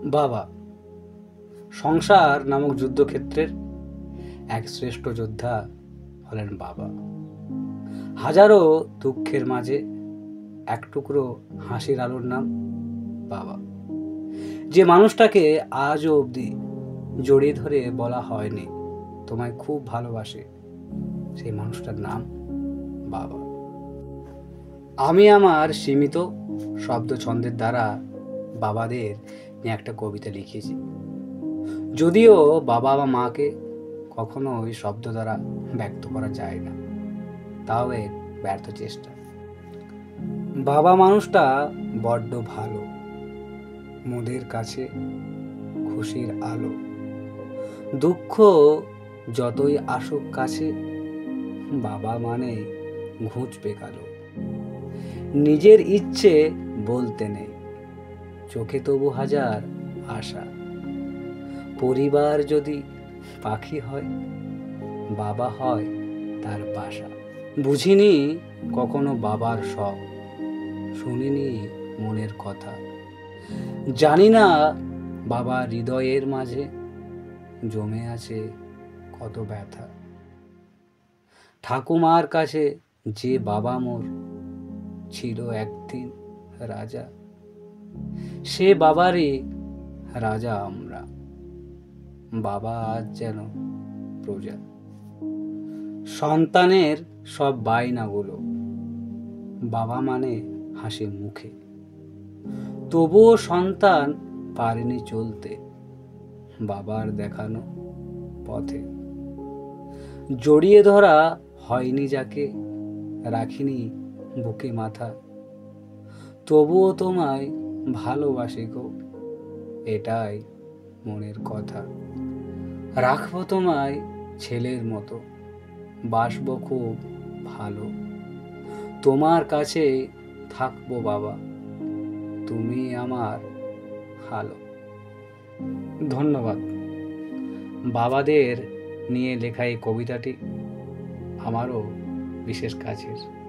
বাবা সংসার নামক যুদ্ধক্ষেত্রের এক শ্রেষ্ঠ যোদ্ধা হলেন বাবা। হাজারো দুঃখের মাঝে এক টুকরো হাসির আলোর নাম বাবা। যে মানুষটাকে আজও অবধি জড়িয়ে ধরে বলা হয়নি তোমায় খুব ভালোবাসে, সেই মানুষটার নাম বাবা। আমি আমার সীমিত শব্দ ছন্দের দ্বারা বাবাদের নিয়ে একটা কবিতা লিখেছি। যদিও বাবা বা মাকে কখনো ওই শব্দ দ্বারা ব্যক্ত করা যায় না, তাও এক ব্যর্থ চেষ্টা। বাবা মানুষটা বড্ড ভালো, মোদের কাছে খুশির আলো। দুঃখ যতই আসুক কাছে, বাবা মানে ঘুঁচবে কালো। নিজের ইচ্ছে বলতে নেই, চোখে তবু হাজার আশা। পরিবার যদি পাখি হয়, বাবা হয় তার বাসা। বুঝিনি কখনো বাবার শখ, শুনিনি মনের কথা। জানি না বাবার হৃদয়ের মাঝে জমে আছে কত ব্যথা। ঠাকুমার কাছে যে বাবা মোর ছিল একদিন রাজা, সে বাবারই রাজা আমরা। বাবা আজ যেন প্রজা। সন্তানের সব বায়নাগুলো বাবা মানে হাসি মুখে, তবুও সন্তান পারেনি চলতে বাবার দেখানো পথে। জড়িয়ে ধরা হয়নি যাকে, রাখিনি বুকে মাথা, তবুও তোমায় ভালোবাসি গো, এটাই মনের কথা। রাখবো তোমায় ছেলের মতো, বাসবো খুব ভালো, তোমার কাছে থাকবো বাবা, তুমি আমার ভালো। ধন্যবাদ। বাবাদের নিয়ে লেখা এই কবিতাটি আমারও বিশেষ কাছের।